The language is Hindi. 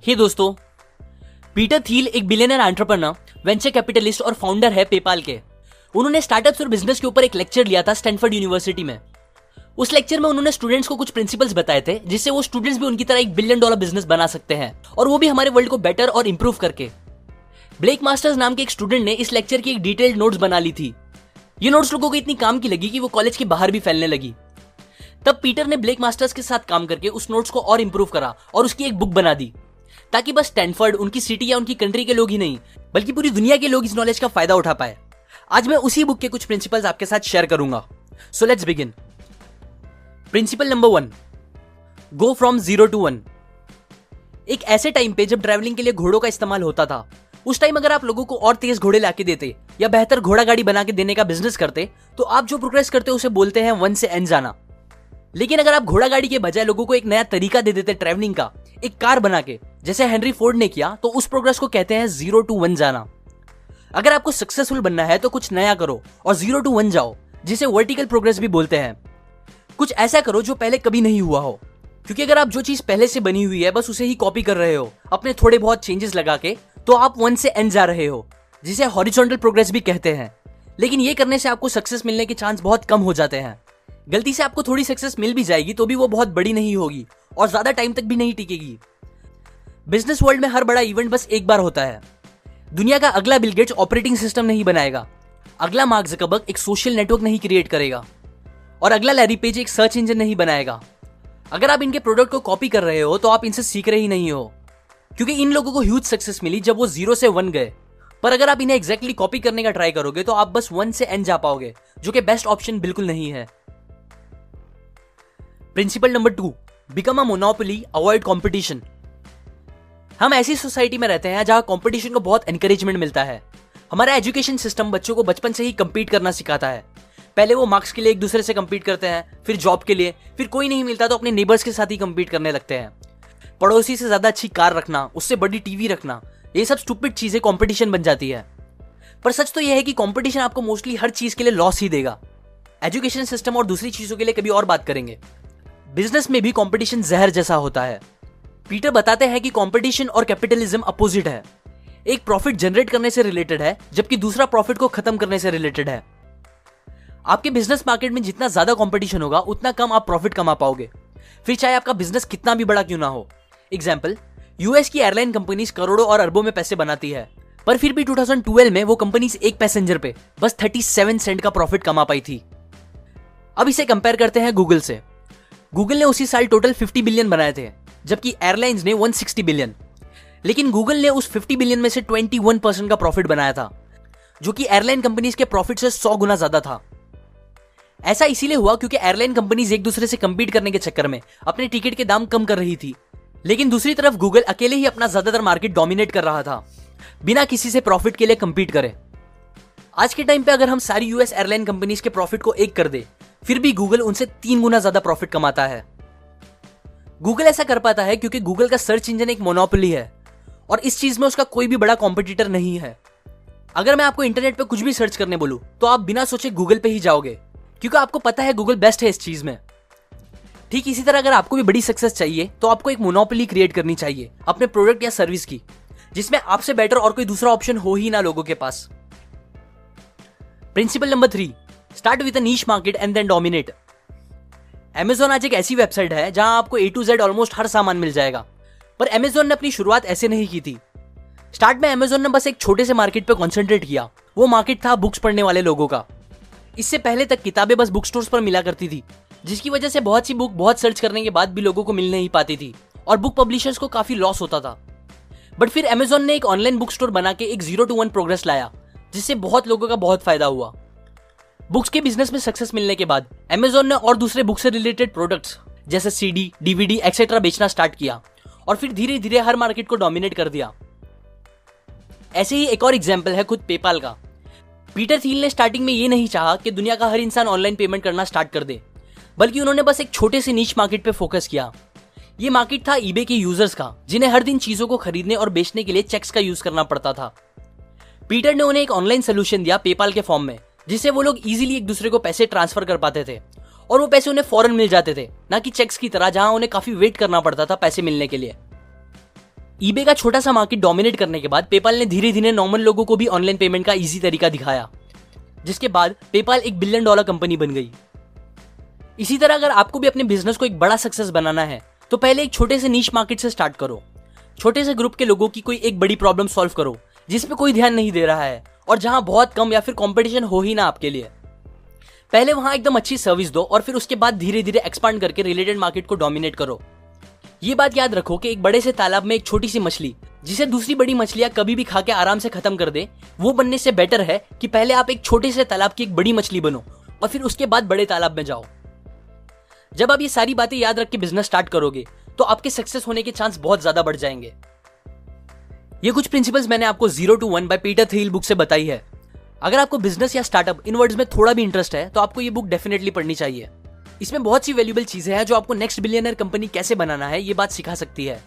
हे दोस्तों, पीटर थील एक बिलियनर एंटरप्रेन्योर, वेंचर कैपिटलिस्ट और फाउंडर है पेपाल के। उन्होंने स्टार्टअप्स और बिजनेस के ऊपर एक लेक्चर लिया था स्टैनफोर्ड यूनिवर्सिटी में। उस लेक्चर में उन्होंने स्टूडेंट्स को कुछ प्रिंसिपल्स बताए थे जिससे वो स्टूडेंट्स भी उनकी तरह एक $1 बिलियन बिजनेस बना सकते हैं, और वो भी हमारे वर्ल्ड को बेटर और इंप्रूव करके। ब्लेक मास्टर्स नाम के एक स्टूडेंट ने इस लेक्चर की एक डिटेल्ड नोट्स बना ली थी। ये नोट्स लोगों को इतनी काम की लगी कि वो कॉलेज के बाहर भी फैलने लगी। तब पीटर ने ब्लेक मास्टर्स के साथ काम करके उस नोट्स को और इंप्रूव करा और उसकी एक बुक बना दी, ताकि बस स्टैनफोर्ड, उनकी सिटी या उनकी कंट्री के लोग ही नहीं बल्कि पूरी दुनिया के लोग इस नॉलेज का फायदा उठा पाए। आज मैं उसी बुक के कुछ प्रिंसिपल्स आपके साथ शेयर करूंगा। So let's begin. Principle number 1, go from 0 to 1। एक ऐसे टाइम पे जब ट्रैवलिंग के लिए घोड़ों का इस्तेमाल होता था, उस टाइम अगर आप लोगों को और तेज घोड़े लाके देते या बेहतर घोड़ा गाड़ी बना के देने का बिजनेस करते, तो आप जो प्रोग्रेस करते उसे बोलते हैं 1 से N जाना। लेकिन अगर आप घोड़ा गाड़ी के बजाय लोगों को एक नया तरीका दे देते ट्रैवलिंग का, एक कार बना के, जैसे हेनरी फोर्ड ने किया, तो उस प्रोग्रेस को कहते हैं 0 to 1 जाना। अगर आपको सक्सेसफुल बनना है तो कुछ नया करो और 0 to 1 जाओ, जिसे वर्टिकल प्रोग्रेस भी बोलते हैं। कुछ ऐसा करो जो पहले कभी नहीं हुआ हो, क्योंकि अगर आप जो चीज पहले से बनी हुई है बस उसे ही कॉपी कर रहे हो अपने थोड़े बहुत चेंजेस लगा के, तो आप 1 से N जा रहे हो, जिसे हॉरिजॉन्टल प्रोग्रेस भी कहते हैं। लेकिन ये करने से आपको सक्सेस मिलने के चांस बहुत कम हो जाते हैं। गलती से आपको थोड़ी सक्सेस मिल भी जाएगी तो भी वो बहुत बड़ी नहीं होगी और ज्यादा टाइम तक भी नहीं टिकेगी। बिजनेस वर्ल्ड में हर बड़ा इवेंट बस एक बार होता है। दुनिया का अगला बिल गेट्स ऑपरेटिंग सिस्टम नहीं बनाएगा, अगला मार्क ज़करबर्ग एक सोशल नेटवर्क नहीं क्रिएट करेगा, और अगला लैरी पेज एक सर्च इंजन नहीं बनाएगा। अगर आप इनके प्रोडक्ट को कॉपी कर रहे हो तो आप इनसे सीख रहे ही नहीं हो, क्योंकि इन लोगों को ह्यूज सक्सेस मिली जब वो 0 से 1 गए। पर अगर आप इन्हें एग्जैक्टली कॉपी करने का ट्राई करोगे तो आप बस 1 से N जा पाओगे, जो कि बेस्ट ऑप्शन बिल्कुल नहीं है। Principle number 2, become a monopoly, avoid competition. हम ऐसी सोसाइटी में रहते हैं जहां कंपटीशन को बहुत एनकरेजमेंट मिलता है। हमारा एजुकेशन सिस्टम बच्चों को बचपन से ही compete करना सिखाता है। पहले वो मार्क्स के लिए एक दूसरे से compete करते हैं, फिर जॉब के लिए, फिर कोई नहीं मिलता तो अपने नेबर्स के साथ ही compete करने लगते हैं। पड़ोसी से ज्यादा अच्छी कार रखना, उससे बड़ी टीवी रखना, ये सब स्टूपिड चीजें कंपटीशन बन जाती है। पर सच तो यह है कि कंपटीशन आपको मोस्टली हर चीज के लिए लॉस ही देगा। एजुकेशन सिस्टम और दूसरी चीजों के लिए कभी और बात करेंगे। बिजनेस में भी कंपटीशन जहर जैसा होता है। पीटर बताते हैं कि कंपटीशन और कैपिटलिज्म अपोजिट है। एक प्रॉफिट जनरेट करने से रिलेटेड है, जबकि दूसरा प्रॉफिट को खत्म करने से रिलेटेड है। आपके बिजनेस मार्केट में जितना ज्यादा कंपटीशन होगा उतना कम आप प्रॉफिट कमा पाओगे, फिर चाहे आपका बिजनेस कितना भी बड़ा क्यों ना हो। एग्जाम्पल, यूएस की एयरलाइन कंपनीज करोड़ों और अरबों में पैसे बनाती है, पर फिर भी 2012 में वो कंपनीज एक पैसेंजर पे बस 37 सेंट का प्रॉफिट कमा पाई थी। अब इसे कंपेयर करते हैं गूगल से। गूगल ने उसी साल टोटल 50 बिलियन बनाए थे, जबकि एयरलाइंस ने 160 बिलियन। लेकिन गूगल ने उस 50 बिलियन में से 21% का प्रॉफिट बनाया था, जो कि एयरलाइन कंपनीज के प्रॉफिट से 100 गुना ज्यादा था। ऐसा इसीलिए हुआ क्योंकि एयरलाइन कंपनीज एक दूसरे से compete करने के चक्कर में अपने टिकट के दाम कम कर रही थी, लेकिन दूसरी तरफ गूगल अकेले ही अपना ज्यादातर मार्केट डोमिनेट कर रहा था, बिना किसी से प्रॉफिट के लिए compete करे। आज के टाइम पे अगर हम सारी यूएस एयरलाइन कंपनीज के प्रॉफिट को एक कर दे, फिर भी गूगल उनसे 3 गुना ज्यादा प्रॉफिट कमाता है। गूगल ऐसा कर पाता है क्योंकि गूगल का सर्च इंजन एक मोनोपोली है और इस चीज में उसका कोई भी बड़ा कॉम्पिटिटर नहीं है। अगर मैं आपको इंटरनेट पे कुछ भी सर्च करने बोलूं तो आप बिना सोचे गूगल पे ही जाओगे, क्योंकि आपको पता है गूगल बेस्ट है इस चीज में। ठीक इसी तरह अगर आपको भी बड़ी सक्सेस चाहिए तो आपको एक मोनोपोली क्रिएट करनी चाहिए अपने प्रोडक्ट या सर्विस की, जिसमें आपसे बेटर और कोई दूसरा ऑप्शन हो ही ना लोगों के पास। Principal number 3, start with a niche market and then dominate. Amazon आज एक ऐसी वेबसाइट है जहां आपको A to Z ऑलमोस्ट हर सामान मिल जाएगा, पर Amazon ने अपनी शुरुआत ऐसे नहीं की थी। स्टार्ट में Amazon ने बस एक छोटे से मार्केट पे कॉन्सेंट्रेट किया। वो मार्केट था बुक्स पढ़ने वाले लोगों का। इससे पहले तक किताबें बस बुक स्टोर्स पर मिला करती थी, जिसकी वजह से बहुत सी बुक बहुत सर्च करने के बाद भी लोगों को मिल नहीं पाती थी और बुक पब्लिशर्स को काफी लॉस होता था। बट फिर Amazon ने एक ऑनलाइन बुक स्टोर बना के एक 0 to 1 प्रोग्रेस लाया, जिससे बहुत लोगों का बहुत फायदा हुआ। बुक्स के बिजनेस में सक्सेस मिलने के बाद Amazon ने और दूसरे बुक से रिलेटेड प्रोडक्ट्स जैसे सीडी, डीवीडी एक्सेट्रा बेचना स्टार्ट किया और फिर धीरे धीरे हर मार्केट को डोमिनेट कर दिया। ऐसे ही एक और एग्जांपल है खुद पेपाल का। पीटर थील ने स्टार्टिंग में ये नहीं चाहा कि दुनिया का हर इंसान ऑनलाइन पेमेंट करना स्टार्ट कर दे, बल्कि उन्होंने बस एक छोटे से नीश मार्केट पे फोकस किया। ये मार्केट था ईबे के यूजर्स का, जिन्हें हर दिन चीजों को खरीदने और बेचने के लिए चेक्स का यूज करना पड़ता था। पीटर ने उन्हें एक ऑनलाइन सोल्यूशन दिया पेपाल के फॉर्म में, जिससे वो लोग इजीली एक दूसरे को पैसे ट्रांसफर कर पाते थे और वो पैसे उन्हें फौरन मिल जाते थे, ना कि चेक्स की तरह जहां उन्हें काफी वेट करना पड़ता था पैसे मिलने के लिए। ईबे का छोटा सा मार्केट डोमिनेट करने के बाद पेपाल ने धीरे धीरे नॉर्मल लोगों को भी ऑनलाइन पेमेंट का इजी तरीका दिखाया, जिसके बाद पेपाल एक $1 बिलियन कंपनी बन गई। इसी तरह अगर आपको भी अपने बिजनेस को एक बड़ा सक्सेस बनाना है तो पहले एक छोटे से नीश मार्केट से स्टार्ट करो। छोटे से ग्रुप के लोगों की कोई एक बड़ी प्रॉब्लम सॉल्व करो जिसपे कोई ध्यान नहीं दे रहा है और जहां बहुत कम या फिर कंपटीशन हो ही ना आपके लिए। पहले वहां एकदम अच्छी सर्विस दो और फिर उसके बाद धीरे धीरे एक्सपांड करके रिलेटेड मार्केट को डोमिनेट करो। ये बात याद रखो कि एक बड़े से तालाब में एक छोटी सी मछली जिसे दूसरी बड़ी मछलियां कभी भी खा के आराम से खत्म कर दे, वो बनने से बेटर है कि पहले आप एक छोटे से तालाब की एक बड़ी मछली बनो और फिर उसके बाद बड़े तालाब में जाओ। जब आप ये सारी बातें याद रख के बिजनेस स्टार्ट करोगे तो आपके सक्सेस होने के चांस बहुत ज्यादा बढ़ जाएंगे। ये कुछ प्रिंसिपल्स मैंने आपको 0 to 1 by Peter Thiel book से बताई है। अगर आपको बिजनेस या स्टार्टअप इन वर्ड्स में थोड़ा भी इंटरेस्ट है तो आपको ये बुक डेफिनेटली पढ़नी चाहिए। इसमें बहुत सी वैल्यूएबल चीजें हैं जो आपको नेक्स्ट बिलियनर कंपनी कैसे बनाना है ये बात सिखा सकती है।